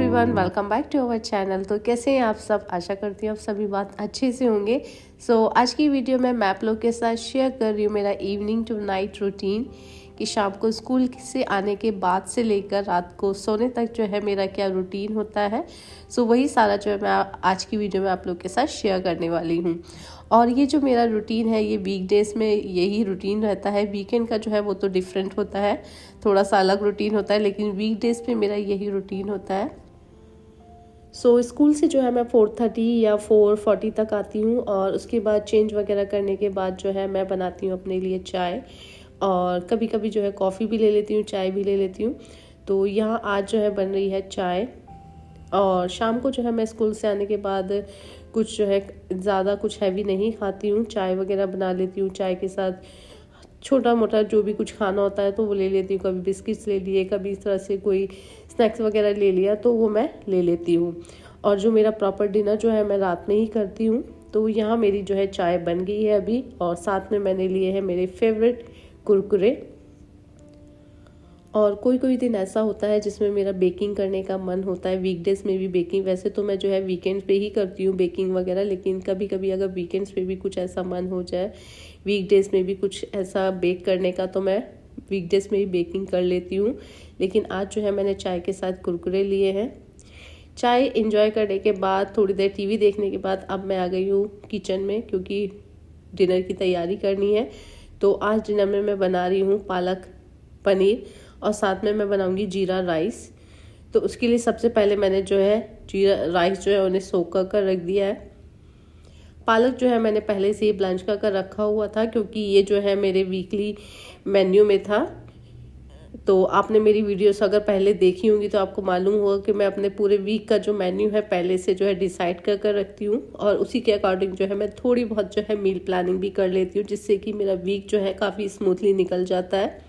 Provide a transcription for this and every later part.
Everyone, welcome back to our channel. तो कैसे हैं आप सब? आशा करती हूँ आप सभी बात अच्छे से होंगे। आज की वीडियो में मैं आप लोग के साथ शेयर कर रही हूँ मेरा इवनिंग टू नाइट रूटीन कि शाम को स्कूल से आने के बाद से लेकर रात को सोने तक जो है मेरा क्या रूटीन होता है। वही सारा जो है मैं आज की वीडियो में आप लोग के साथ शेयर करने वाली हूँ। और ये जो मेरा रूटीन है ये वीकडेज़ में यही रूटीन रहता है। वीकेंड का जो है वो तो डिफरेंट होता है, थोड़ा सा अलग रूटीन होता है, लेकिन वीकडेज़ पे मेरा यही रूटीन होता है। स्कूल से जो है मैं 4:30 या 4:40 तक आती हूँ और उसके बाद चेंज वगैरह करने के बाद जो है मैं बनाती हूँ अपने लिए चाय, और कभी कभी जो है कॉफ़ी भी ले लेती हूँ, चाय भी ले लेती हूँ। तो यहाँ आज जो है बन रही है चाय। और शाम को जो है मैं स्कूल से आने के बाद कुछ जो है ज़्यादा कुछ हैवी नहीं खाती हूँ, चाय वगैरह बना लेती हूँ। चाय के साथ छोटा मोटा जो भी कुछ खाना होता है तो वो ले लेती हूँ। कभी बिस्किट्स ले लिए, कभी इस तरह से कोई स्नैक्स वगैरह ले लिया तो वो मैं ले लेती हूँ। और जो मेरा प्रॉपर डिनर जो है मैं रात में ही करती हूँ। तो यहाँ मेरी जो है चाय बन गई है अभी, और साथ में मैंने लिए हैं मेरे फेवरेट कुरकुरे। और कोई कोई दिन ऐसा होता है जिसमें मेरा बेकिंग करने का मन होता है, वीकडेज में भी बेकिंग। वैसे तो मैं जो है वीकेंड्स पे ही करती हूँ बेकिंग वगैरह, लेकिन कभी कभी अगर वीकेंड्स पे भी कुछ ऐसा मन हो जाए, वीकडेज में भी कुछ ऐसा बेक करने का, तो मैं वीकडेज में ही बेकिंग कर लेती हूँ। लेकिन आज जो है मैंने चाय के साथ कुरकुरे लिए हैं। चाय इंजॉय करने के बाद थोड़ी देर टीवी देखने के बाद अब मैं आ गई हूँ किचन में, क्योंकि डिनर की तैयारी करनी है। तो आज डिनर में मैं बना रही हूँ पालक पनीर, और साथ में मैं बनाऊंगी जीरा राइस। तो उसके लिए सबसे पहले मैंने जो है जीरा राइस जो है उन्हें सोक कर रख दिया है। पालक जो है मैंने पहले से ही ब्लंच कर रखा हुआ था, क्योंकि ये जो है मेरे वीकली मेन्यू में था। तो आपने मेरी वीडियोस अगर पहले देखी होंगी तो आपको मालूम होगा कि मैं अपने पूरे वीक का जो मेन्यू है पहले से जो है डिसाइड कर रखती हूँ, और उसी के अकॉर्डिंग जो है मैं थोड़ी बहुत जो है मील प्लानिंग भी कर लेती हूँ, जिससे कि मेरा वीक जो है काफ़ी स्मूथली निकल जाता है।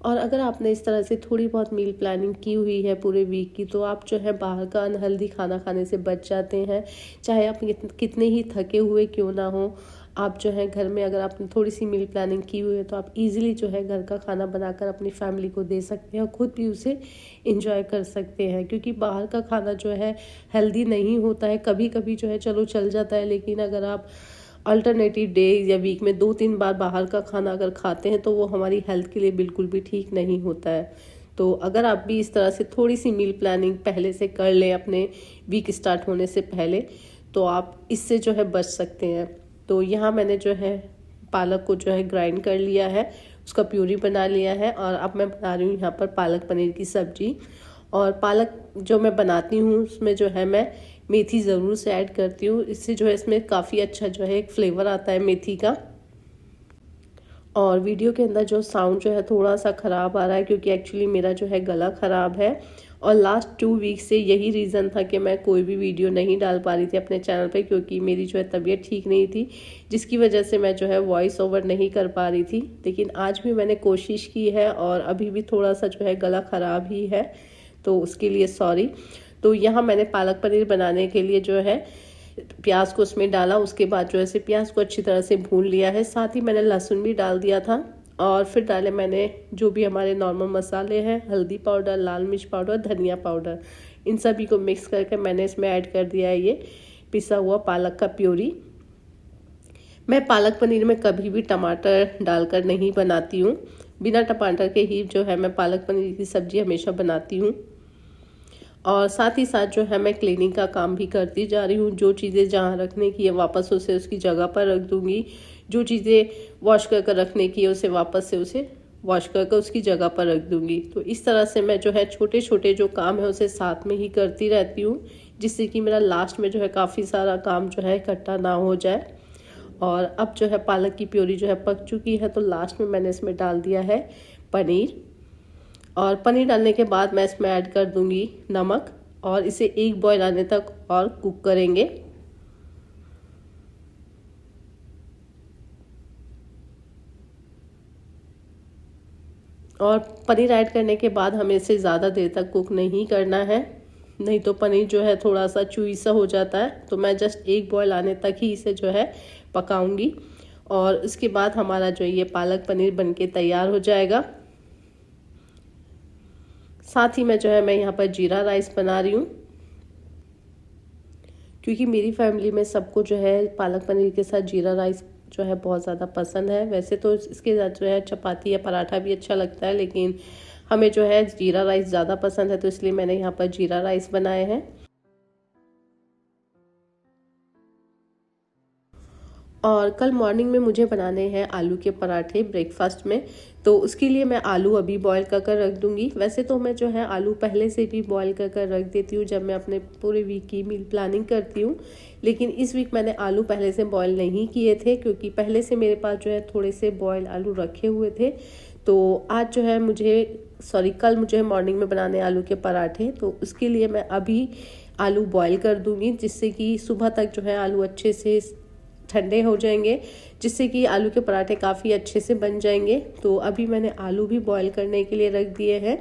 और अगर आपने इस तरह से थोड़ी बहुत मील प्लानिंग की हुई है पूरे वीक की, तो आप जो है बाहर का अनहेल्दी खाना खाने से बच जाते हैं। चाहे आप कितने ही थके हुए क्यों ना हो, आप जो है घर में अगर आपने थोड़ी सी मील प्लानिंग की हुई है तो आप इजीली जो है घर का खाना बनाकर अपनी फैमिली को दे सकते हैं और खुद भी उसे इंजॉय कर सकते हैं। क्योंकि बाहर का खाना जो है हेल्दी नहीं होता है, कभी कभी जो है चलो चल जाता है, लेकिन अगर आप अल्टरनेटिव डे या वीक में 2-3 बार बाहर का खाना अगर खाते हैं तो वो हमारी हेल्थ के लिए बिल्कुल भी ठीक नहीं होता है। तो अगर आप भी इस तरह से थोड़ी सी मील प्लानिंग पहले से कर लें अपने वीक स्टार्ट होने से पहले, तो आप इससे जो है बच सकते हैं। तो यहाँ मैंने जो है पालक को जो है ग्राइंड कर लिया है, उसका प्यूरी बना लिया है, और अब मैं बना रही हूँ यहाँ पर पालक पनीर की सब्जी। और पालक जो मैं बनाती हूँ उसमें जो है मैं मेथी ज़रूर से ऐड करती हूँ, इससे जो है इसमें काफ़ी अच्छा जो है एक फ्लेवर आता है मेथी का। और वीडियो के अंदर जो साउंड जो है थोड़ा सा ख़राब आ रहा है, क्योंकि एक्चुअली मेरा जो है गला ख़राब है, और लास्ट 2 वीक से यही रीज़न था कि मैं कोई भी वीडियो नहीं डाल पा रही थी अपने चैनल पे, क्योंकि मेरी जो है तबीयत ठीक नहीं थी, जिसकी वजह से मैं जो है वॉइस ओवर नहीं कर पा रही थी। लेकिन आज भी मैंने कोशिश की है, और अभी भी थोड़ा सा जो है गला ख़राब ही है, तो उसके लिए सॉरी। तो यहाँ मैंने पालक पनीर बनाने के लिए जो है प्याज को उसमें डाला, उसके बाद जो है प्याज को अच्छी तरह से भून लिया है, साथ ही मैंने लहसुन भी डाल दिया था। और फिर डाले मैंने जो भी हमारे नॉर्मल मसाले हैं, हल्दी पाउडर, लाल मिर्च पाउडर, धनिया पाउडर, इन सभी को मिक्स करके मैंने इसमें ऐड कर दिया है ये पिसा हुआ पालक का प्यूरी। मैं पालक पनीर में कभी भी टमाटर डालकर नहीं बनाती हूँ, बिना टमाटर के ही जो है मैं पालक पनीर की सब्जी हमेशा बनाती हूँ। और साथ ही साथ जो है मैं क्लीनिंग का काम भी करती जा रही हूँ। जो चीज़ें जहाँ रखने की है वापस उसे उसकी जगह पर रख दूँगी, जो चीज़ें वॉश कर रखने की है उसे वापस से उसे वॉश कर उसकी जगह पर रख दूँगी। तो इस तरह से मैं जो है छोटे छोटे जो काम है उसे साथ में ही करती रहती हूँ, जिससे कि मेरा लास्ट में जो है काफ़ी सारा काम जो है इकट्ठा ना हो जाए। और अब जो है पालक की प्योरी जो है पक चुकी है, तो लास्ट में मैंने इसमें डाल दिया है पनीर। और पनीर डालने के बाद मैं इसमें ऐड कर दूंगी नमक, और इसे 1 बॉयल आने तक और कुक करेंगे। और पनीर ऐड करने के बाद हमें इसे ज़्यादा देर तक कुक नहीं करना है, नहीं तो पनीर जो है थोड़ा सा चूई सा हो जाता है। तो मैं जस्ट 1 बॉयल आने तक ही इसे जो है पकाऊंगी, और इसके बाद हमारा जो ये पालक पनीर बनके तैयार हो जाएगा। साथ ही में जो है मैं यहाँ पर जीरा राइस बना रही हूँ, क्योंकि मेरी फैमिली में सबको जो है पालक पनीर के साथ जीरा राइस जो है बहुत ज़्यादा पसंद है। वैसे तो इसके साथ जो है चपाती या पराठा भी अच्छा लगता है, लेकिन हमें जो है जीरा राइस ज़्यादा पसंद है, तो इसलिए मैंने यहाँ पर जीरा राइस बनाए हैं। और कल मॉर्निंग में मुझे बनाने हैं आलू के पराठे ब्रेकफास्ट में, तो उसके लिए मैं आलू अभी बॉईल कर कर रख दूंगी। वैसे तो मैं जो है आलू पहले से भी बॉईल कर कर रख देती हूँ जब मैं अपने पूरे वीक की मील प्लानिंग करती हूँ, लेकिन इस वीक मैंने आलू पहले से बॉईल नहीं किए थे, क्योंकि पहले से मेरे पास जो है थोड़े से बॉयल आलू रखे हुए थे। तो आज जो है कल मुझे मॉर्निंग में बनाने आलू के पराठे, तो उसके लिए मैं अभी आलू बॉईल कर दूंगी, जिससे कि सुबह तक जो है आलू अच्छे से ठंडे हो जाएंगे, जिससे कि आलू के पराठे काफ़ी अच्छे से बन जाएंगे। तो अभी मैंने आलू भी बॉईल करने के लिए रख दिए हैं।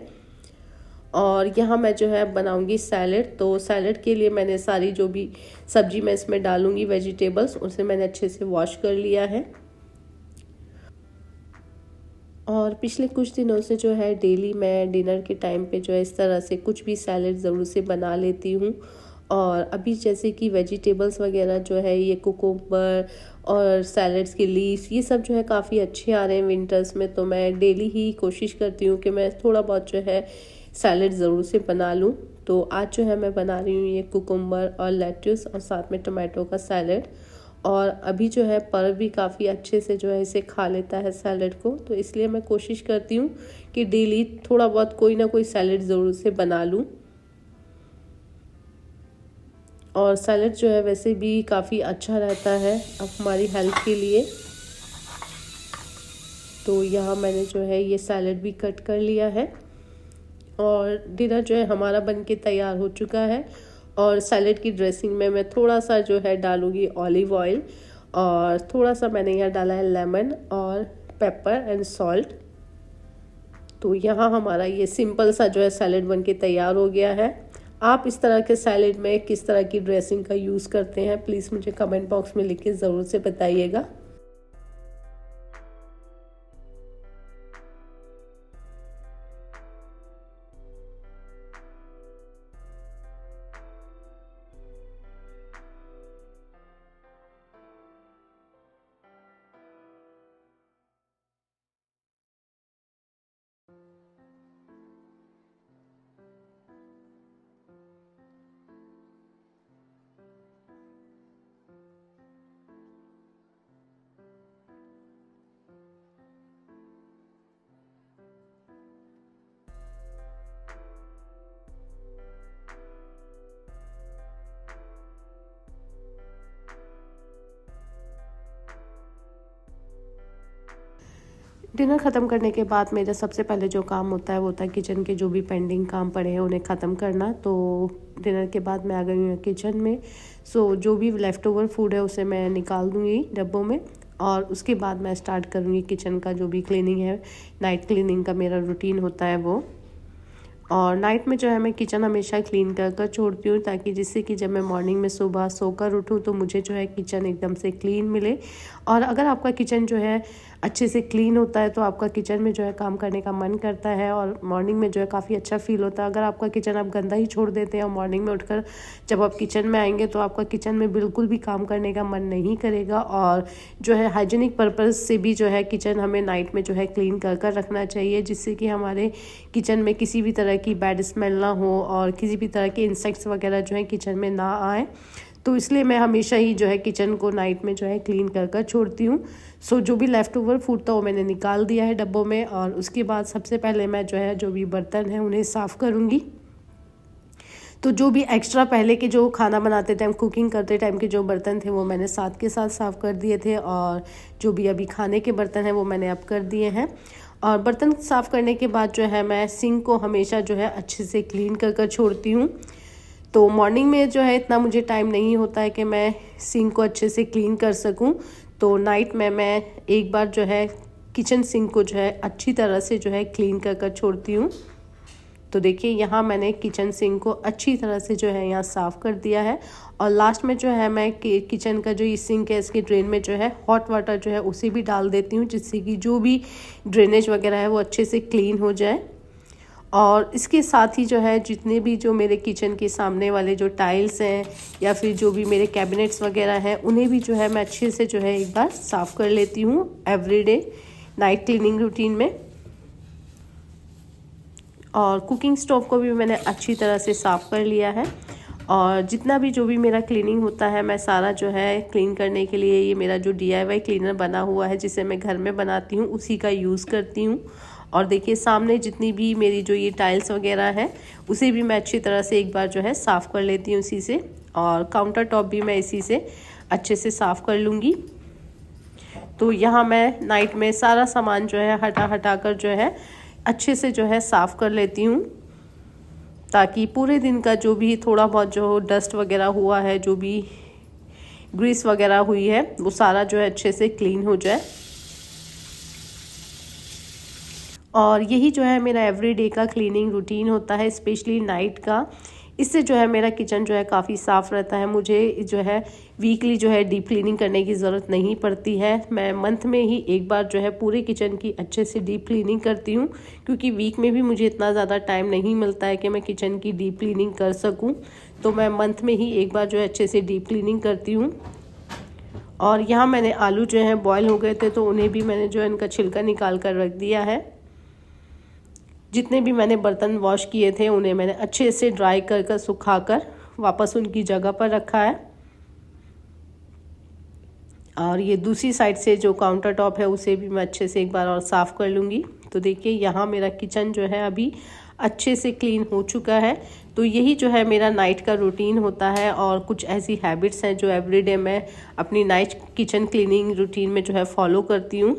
और यहाँ मैं जो है बनाऊंगी सैलेड। तो सैलेड के लिए मैंने सारी जो भी सब्जी मैं इसमें डालूंगी वेजिटेबल्स, उसे मैंने अच्छे से वॉश कर लिया है। और पिछले कुछ दिनों से जो है डेली मैं डिनर के टाइम पे जो है इस तरह से कुछ भी सैलेड ज़रूर से बना लेती हूँ। और अभी जैसे कि वेजिटेबल्स वगैरह जो है ये कुकुम्बर और सैलेड्स के लीव्स ये सब जो है काफ़ी अच्छे आ रहे हैं विंटर्स में, तो मैं डेली ही कोशिश करती हूँ कि मैं थोड़ा बहुत जो है सैलेड ज़रूर से बना लूँ। तो आज जो है मैं बना रही हूँ ये कुकुम्बर और लेट्यूस और साथ में टमाटो का सैलेड। और अभी जो है पर्व भी काफ़ी अच्छे से जो है इसे खा लेता है सैलेड को, तो इसलिए मैं कोशिश करती हूँ कि डेली थोड़ा बहुत कोई ना कोई सैलेड ज़रूर से बना लूँ। और सैलेड जो है वैसे भी काफ़ी अच्छा रहता है अब हमारी हेल्थ के लिए। तो यहाँ मैंने जो है ये सैलेड भी कट कर लिया है और डिनर जो है हमारा बन के तैयार हो चुका है। और सैलेड की ड्रेसिंग में मैं थोड़ा सा जो है डालूंगी ऑलिव ऑयल, और थोड़ा सा मैंने यहाँ डाला है लेमन और पेपर एंड सॉल्ट। तो यहाँ हमारा ये सिंपल सा जो है सैलेड बन के तैयार हो गया है। आप इस तरह के सैलेड में किस तरह की ड्रेसिंग का यूज़ करते हैं, प्लीज़ मुझे कमेंट बॉक्स में लिख के ज़रूर से बताइएगा। डिनर ख़त्म करने के बाद मेरा सबसे पहले जो काम होता है वो होता है किचन के जो भी पेंडिंग काम पड़े हैं उन्हें ख़त्म करना। तो डिनर के बाद मैं आ गई हूँ किचन में। जो भी लेफ़्ट ओवर फूड है उसे मैं निकाल दूँगी डब्बों में, और उसके बाद मैं स्टार्ट करूँगी किचन का जो भी क्लीनिंग है। नाइट क्लीनिंग का मेरा रूटीन होता है वो। और नाइट में जो है मैं किचन हमेशा क्लीन कर कर छोड़ती हूँ, ताकि जिससे कि जब मैं मॉर्निंग में सुबह सोकर उठूँ तो मुझे जो है किचन एकदम से क्लीन मिले। और अगर आपका किचन जो है अच्छे से क्लीन होता है तो आपका किचन में जो है काम करने का मन करता है, और मॉर्निंग में जो है काफ़ी अच्छा फील होता है। अगर आपका किचन आप गंदा ही छोड़ देते हैं और मॉर्निंग में उठकर जब आप किचन में आएंगे तो आपका किचन में बिल्कुल भी काम करने का मन नहीं करेगा। और जो है हाइजीनिक पर्पज़ से भी जो है किचन हमें नाइट में जो है क्लीन कर कर रखना चाहिए, जिससे कि हमारे किचन में किसी भी तरह की बैड स्मेल ना हो और किसी भी तरह के इंसेक्ट्स वगैरह जो है किचन में ना आए। तो इसलिए मैं हमेशा ही जो है किचन को नाइट में जो है क्लीन कर कर छोड़ती हूँ। जो भी लेफ़्ट ओवर फूड था वो मैंने निकाल दिया है डब्बों में, और उसके बाद सबसे पहले मैं जो है जो भी बर्तन हैं उन्हें साफ़ करूँगी। तो जो भी एक्स्ट्रा पहले के जो खाना बनाते टाइम कुकिंग करते टाइम के जो बर्तन थे वो मैंने साथ के साथ साफ़ कर दिए थे, और जो भी अभी खाने के बर्तन हैं वो मैंने अब कर दिए हैं। और बर्तन साफ़ करने के बाद जो है मैं सिंक को हमेशा जो है अच्छे से क्लीन कर कर छोड़ती हूँ। तो मॉर्निंग में जो है इतना मुझे टाइम नहीं होता है कि मैं सिंक को अच्छे से क्लीन कर सकूं, तो नाइट में मैं एक बार जो है किचन सिंक को जो है अच्छी तरह से जो है क्लीन कर कर छोड़ती हूँ। तो देखिए यहाँ मैंने किचन सिंक को अच्छी तरह से जो है यहाँ साफ़ कर दिया है। और लास्ट में जो है मैं किचन का जो ये सिंक है इसके ड्रेन में जो है हॉट वाटर जो है उसे भी डाल देती हूँ, जिससे कि जो भी ड्रेनेज वगैरह है वो अच्छे से क्लीन हो जाए। और इसके साथ ही जो है जितने भी जो मेरे किचन के सामने वाले जो टाइल्स हैं या फिर जो भी मेरे कैबिनेट्स वगैरह हैं उन्हें भी जो है मैं अच्छे से जो है एक बार साफ़ कर लेती हूँ एवरीडे नाइट क्लीनिंग रूटीन में। और कुकिंग स्टोव को भी मैंने अच्छी तरह से साफ़ कर लिया है। और जितना भी जो भी मेरा क्लीनिंग होता है मैं सारा जो है क्लीन करने के लिए ये मेरा जो DIY क्लीनर बना हुआ है जिसे मैं घर में बनाती हूँ उसी का यूज़ करती हूँ। और देखिए सामने जितनी भी मेरी जो ये टाइल्स वगैरह है उसे भी मैं अच्छी तरह से एक बार जो है साफ़ कर लेती हूँ इसी से। और काउंटर टॉप भी मैं इसी से अच्छे से साफ़ कर लूँगी। तो यहाँ मैं नाइट में सारा सामान जो है हटा कर जो है अच्छे से जो है साफ़ कर लेती हूँ, ताकि पूरे दिन का जो भी थोड़ा बहुत जो डस्ट वगैरह हुआ है, जो भी ग्रीस वगैरह हुई है, वो सारा जो है अच्छे से क्लीन हो जाए। और यही जो है मेरा एवरीडे का क्लीनिंग रूटीन होता है, स्पेशली नाइट का। इससे जो है मेरा किचन जो है काफ़ी साफ़ रहता है। मुझे जो है वीकली जो है डीप क्लीनिंग करने की ज़रूरत नहीं पड़ती है। मैं मंथ में ही एक बार जो है पूरे किचन की अच्छे से डीप क्लीनिंग करती हूँ, क्योंकि वीक में भी मुझे इतना ज़्यादा टाइम नहीं मिलता है कि मैं किचन की डीप क्लीनिंग कर सकूँ। तो मैं मंथ में ही एक बार जो है अच्छे से डीप क्लीनिंग करती हूँ। और यहाँ मैंने आलू जो है बॉयल हो गए थे तो उन्हें भी मैंने जो है इनका छिलका निकाल कर रख दिया है। जितने भी मैंने बर्तन वॉश किए थे उन्हें मैंने अच्छे से ड्राई कर सुखा कर वापस उनकी जगह पर रखा है। और ये दूसरी साइड से जो काउंटर टॉप है उसे भी मैं अच्छे से एक बार और साफ़ कर लूँगी। तो देखिए यहाँ मेरा किचन जो है अभी अच्छे से क्लीन हो चुका है। तो यही जो है मेरा नाइट का रूटीन होता है। और कुछ ऐसी हैबिट्स हैं जो एवरीडे मैं अपनी नाइट किचन क्लीनिंग रूटीन में जो है फॉलो करती हूँ।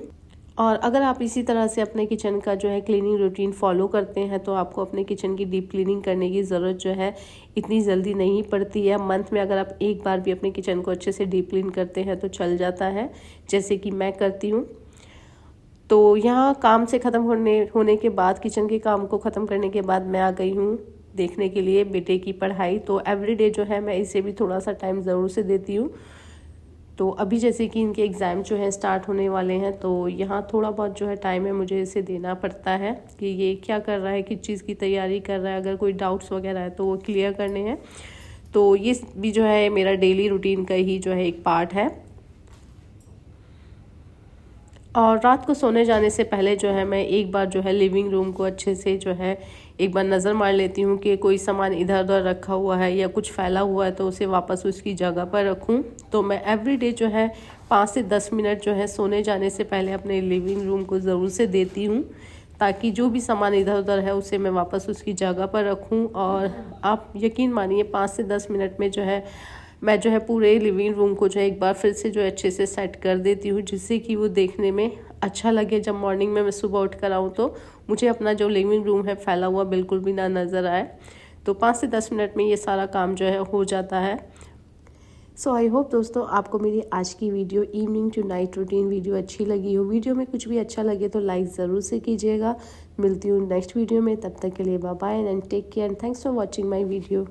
और अगर आप इसी तरह से अपने किचन का जो है क्लीनिंग रूटीन फॉलो करते हैं तो आपको अपने किचन की डीप क्लीनिंग करने की ज़रूरत जो है इतनी जल्दी नहीं पड़ती है। मंथ में अगर आप एक बार भी अपने किचन को अच्छे से डीप क्लीन करते हैं तो चल जाता है, जैसे कि मैं करती हूँ। तो यहाँ काम से ख़त्म होने के बाद, किचन के काम को ख़त्म करने के बाद मैं आ गई हूँ देखने के लिए बेटे की पढ़ाई। तो एवरीडे जो है मैं इसे भी थोड़ा सा टाइम ज़रूर से देती हूँ। तो अभी जैसे कि इनके एग्ज़ाम जो है स्टार्ट होने वाले हैं, तो यहाँ थोड़ा बहुत जो है टाइम है मुझे इसे देना पड़ता है कि ये क्या कर रहा है, किस चीज़ की तैयारी कर रहा है, अगर कोई डाउट्स वगैरह है तो वो क्लियर करने हैं। तो ये भी जो है मेरा डेली रूटीन का ही जो है एक पार्ट है। और रात को सोने जाने से पहले जो है मैं एक बार जो है लिविंग रूम को अच्छे से जो है एक बार नज़र मार लेती हूँ कि कोई सामान इधर उधर रखा हुआ है या कुछ फैला हुआ है तो उसे वापस उसकी जगह पर रखूँ। तो मैं एवरीडे जो है 5 से 10 मिनट जो है सोने जाने से पहले अपने लिविंग रूम को ज़रूर से देती हूँ, ताकि जो भी सामान इधर उधर है उसे मैं वापस उसकी जगह पर रखूँ। और आप यकीन मानिए 5 से 10 मिनट में जो है मैं जो है पूरे लिविंग रूम को जो है एक बार फिर से जो है अच्छे से सेट कर देती हूँ, जिससे कि वो देखने में अच्छा लगे। जब मॉर्निंग में मैं सुबह उठ कर आऊँ तो मुझे अपना जो लिविंग रूम है फैला हुआ बिल्कुल भी ना नज़र आए। तो 5 से 10 मिनट में ये सारा काम जो है हो जाता है। सो आई होप दोस्तों आपको मेरी आज की video evening to night routine video अच्छी लगी हो। वीडियो में कुछ भी अच्छा लगे तो लाइक ज़रूर से कीजिएगा। मिलती हूँ नेक्स्ट वीडियो में, तब तक के लिए bye bye and take care and thanks for watching my video.